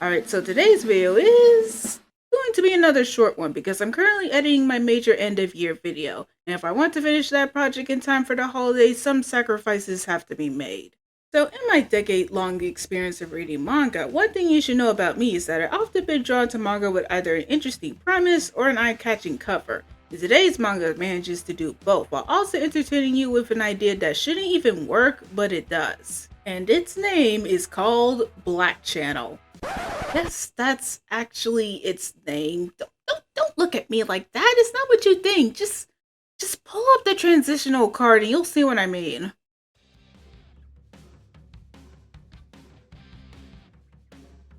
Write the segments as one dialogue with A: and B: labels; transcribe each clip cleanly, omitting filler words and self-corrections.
A: Alright, so today's video is going to be another short one because I'm currently editing my major end of year video. And if I want to finish that project in time for the holidays, some sacrifices have to be made. So in my decade-long experience of reading manga, one thing you should know about me is that I've often been drawn to manga with either an interesting premise or an eye-catching cover. And today's manga manages to do both, while also entertaining you with an idea that shouldn't even work, but it does. And its name is called Blackchannel. Yes, that's actually its name. Don't look at me like that. It's not what you think. Just pull up the transitional card and you'll see what I mean.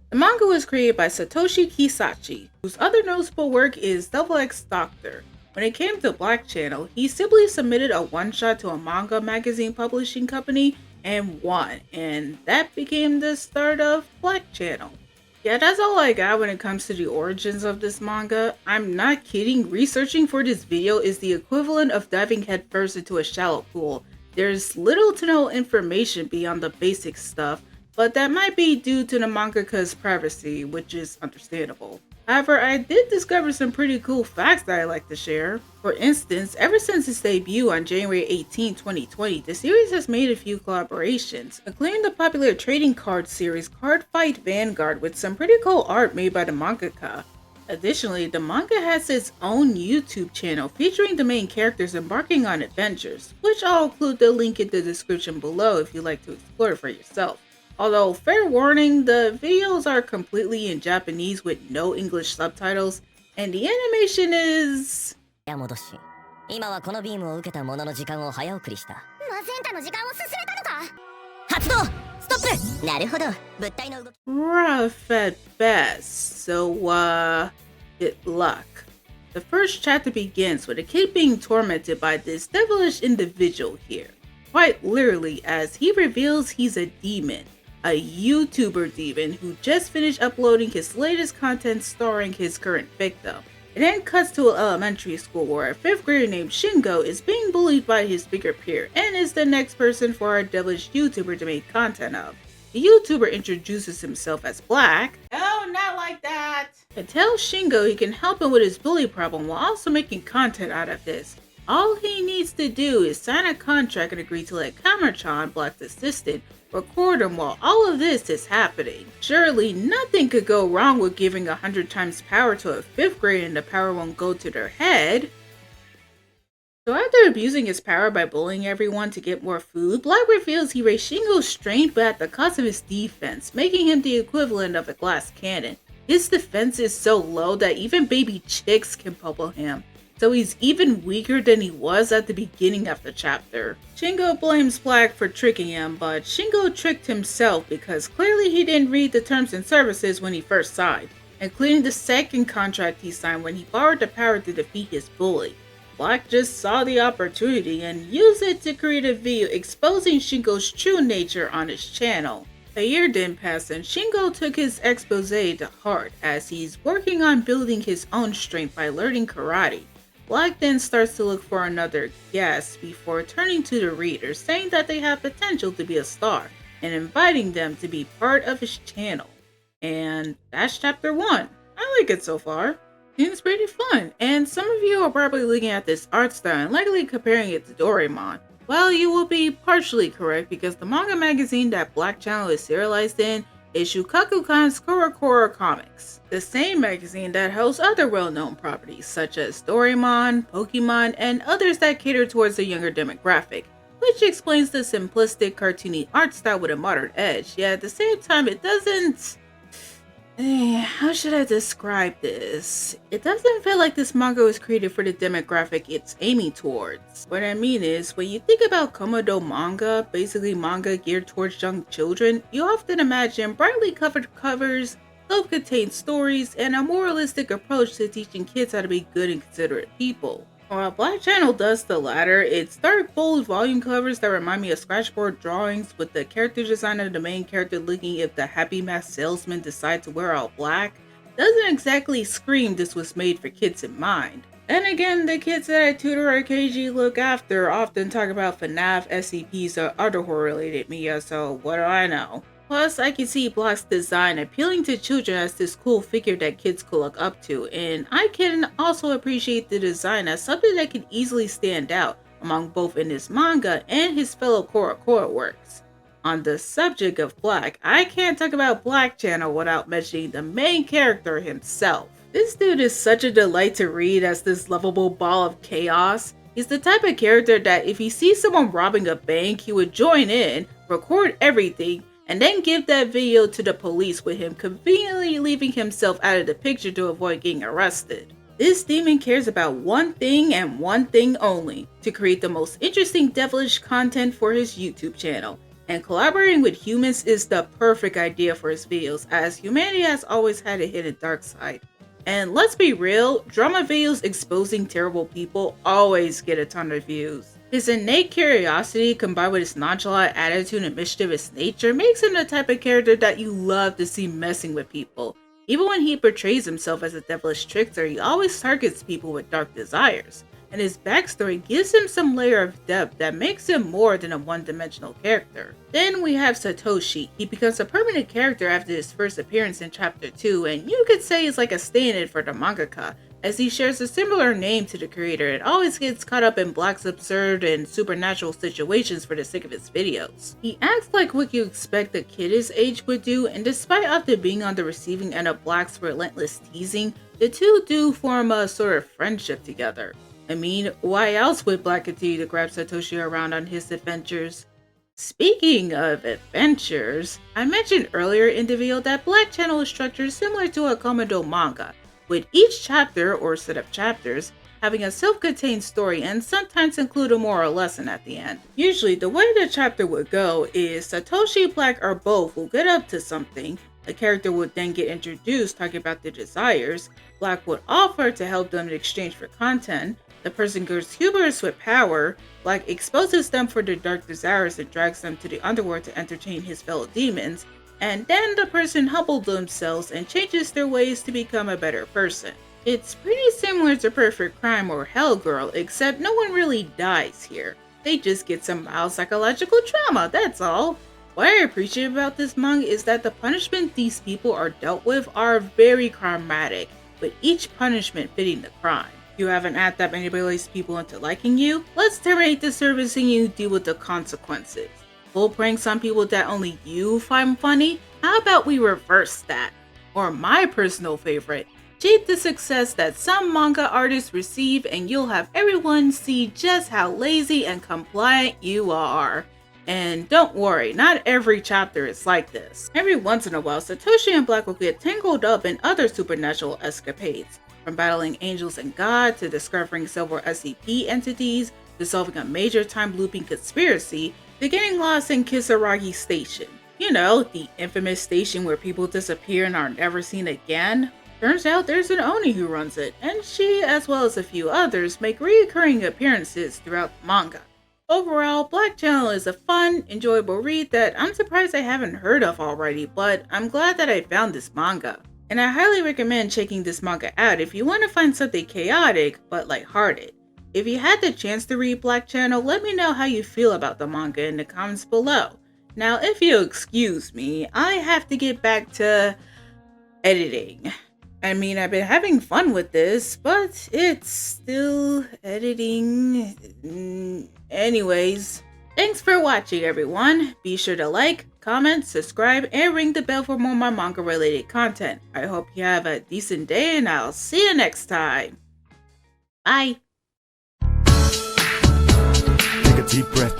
A: The manga was created by Satoshi Kisachi, whose other noticeable work is Devilish Doctor. When it came to Blackchannel, he simply submitted a one-shot to a manga magazine publishing company and won, and that became the start of Blackchannel. Yeah, that's all I got when it comes to the origins of this manga. I'm not kidding, researching for this video is the equivalent of diving headfirst into a shallow pool. There's little to no information beyond the basic stuff, but that might be due to the mangaka's privacy, which is understandable. However, I did discover some pretty cool facts that I'd like to share. For instance, ever since its debut on January 18, 2020, the series has made a few collaborations, including the popular trading card series Card Fight Vanguard with some pretty cool art made by the mangaka. Additionally, the manga has its own YouTube channel featuring the main characters embarking on adventures, which I'll include the link in the description below if you'd like to explore it for yourself. Although, fair warning, the videos are completely in Japanese with no English subtitles, and the animation is...
B: 戻し、今はこのビームを受けたものの時間を早送りした。マゼンタの時間を進めたのか。発動、ストップ。なるほど、物体の動き。
A: rough at best, so good luck. The first chapter begins with a kid being tormented by this devilish individual here. Quite literally, as he reveals he's a demon. A YouTuber demon who just finished uploading his latest content starring his current victim. It then cuts to an elementary school where a 5th grader named Shingo is being bullied by his bigger peer and is the next person for our devilish YouTuber to make content of. The YouTuber introduces himself as Black. Oh, not like that! And tells Shingo he can help him with his bully problem while also making content out of this. All he needs to do is sign a contract and agree to let Kamer-chan, Black's assistant, record him while all of this is happening. Surely nothing could go wrong with giving 100 times power to a 5th grader and the power won't go to their head. So after abusing his power by bullying everyone to get more food, Black reveals he raised Shingo's strength but at the cost of his defense, making him the equivalent of a glass cannon. His defense is so low that even baby chicks can pummel him. So he's even weaker than he was at the beginning of the chapter. Shingo blames Black for tricking him, but Shingo tricked himself because clearly he didn't read the terms and services when he first signed, including the second contract he signed when he borrowed the power to defeat his bully. Black just saw the opportunity and used it to create a video exposing Shingo's true nature on his channel. A year didn't pass and Shingo took his expose to heart as he's working on building his own strength by learning karate. Black then starts to look for another guest before turning to the readers, saying that they have potential to be a star and inviting them to be part of his channel. And that's chapter 1. I like it so far. Seems pretty fun, and some of you are probably looking at this art style and likely comparing it to Doraemon. Well, you will be partially correct because the manga magazine that Blackchannel is serialized in is Shukakukan's Korokoro Comics, the same magazine that hosts other well-known properties such as Doraemon, Pokemon, and others that cater towards a younger demographic, which explains the simplistic cartoony art style with a modern edge, yet at the same time it doesn't... how should I describe this? It doesn't feel like this manga was created for the demographic it's aiming towards. What I mean is, when you think about Komodo manga, basically manga geared towards young children, you often imagine brightly covered covers, self-contained stories, and a moralistic approach to teaching kids how to be good and considerate people. While Blackchannel does the latter, it's dark, bold volume covers that remind me of scratchboard drawings with the character design of the main character looking if the Happy Mask salesman decides to wear all black. Doesn't exactly scream this was made for kids in mind. Then again, the kids that I tutor or occasionally look after often talk about FNAF, SCPs, or other horror related media, so what do I know? Plus, I can see Black's design appealing to children as this cool figure that kids could look up to, and I can also appreciate the design as something that can easily stand out among both in his manga and his fellow Korokoro works. On the subject of Black, I can't talk about blackchannel without mentioning the main character himself. This dude is such a delight to read as this lovable ball of chaos. He's the type of character that if he sees someone robbing a bank, he would join in, record everything, and then give that video to the police with him conveniently leaving himself out of the picture to avoid getting arrested. This demon cares about one thing and one thing only, to create the most interesting devilish content for his YouTube channel. And collaborating with humans is the perfect idea for his videos, as humanity has always had a hidden dark side. And let's be real, drama videos exposing terrible people always get a ton of views. His innate curiosity combined with his nonchalant attitude and mischievous nature makes him the type of character that you love to see messing with people. Even when he portrays himself as a devilish trickster, he always targets people with dark desires. And his backstory gives him some layer of depth that makes him more than a one-dimensional character. Then we have Satoshi. He becomes a permanent character after his first appearance in chapter 2, and you could say he's like a stand-in for the mangaka, as he shares a similar name to the creator and always gets caught up in Black's absurd and supernatural situations for the sake of his videos. He acts like what you expect a kid his age would do, and despite often being on the receiving end of Black's relentless teasing, the two do form a sort of friendship together. I mean, why else would Black continue to grab Satoshi around on his adventures? Speaking of adventures, I mentioned earlier in the video that blackchannel is structured similar to a Komodo manga, with each chapter or set of chapters having a self-contained story and sometimes include a moral lesson at the end. Usually, the way the chapter would go is Satoshi, Black, or both will get up to something. A character would then get introduced talking about their desires. Black would offer to help them in exchange for content. The person goes humorous with power. Black exposes them for their dark desires and drags them to the underworld to entertain his fellow demons. And then the person humbles themselves and changes their ways to become a better person. It's pretty similar to Perfect Crime or Hell Girl, except no one really dies here. They just get some mild psychological trauma, that's all. What I appreciate about this manga is that the punishment these people are dealt with are very karmatic, with each punishment fitting the crime. You have an act that manipulates people into liking you? Let's terminate the service and you deal with the consequences. Pull pranks on people that only you find funny? How about we reverse that? Or my personal favorite, cheat the success that some manga artists receive and you'll have everyone see just how lazy and compliant you are. And don't worry, not every chapter is like this. Every once in a while, Satoshi and Black will get tangled up in other supernatural escapades. From battling angels and gods, to discovering several SCP entities, to solving a major time-looping conspiracy, to getting lost in Kisaragi Station. You know, the infamous station where people disappear and are never seen again. Turns out there's an Oni who runs it, and she, as well as a few others, make recurring appearances throughout the manga. Overall, blackchannel is a fun, enjoyable read that I'm surprised I haven't heard of already, but I'm glad that I found this manga. And I highly recommend checking this manga out if you want to find something chaotic but lighthearted. If you had the chance to read blackchannel, let me know how you feel about the manga in the comments below. Now, if you'll excuse me, I have to get back to editing. I mean, I've been having fun with this, but it's still editing. Anyways, thanks for watching, everyone. Be sure to like, comment, subscribe, and ring the bell for more of my manga-related content. I hope you have a decent day, and I'll see you next time. Bye.
C: Take a deep breath,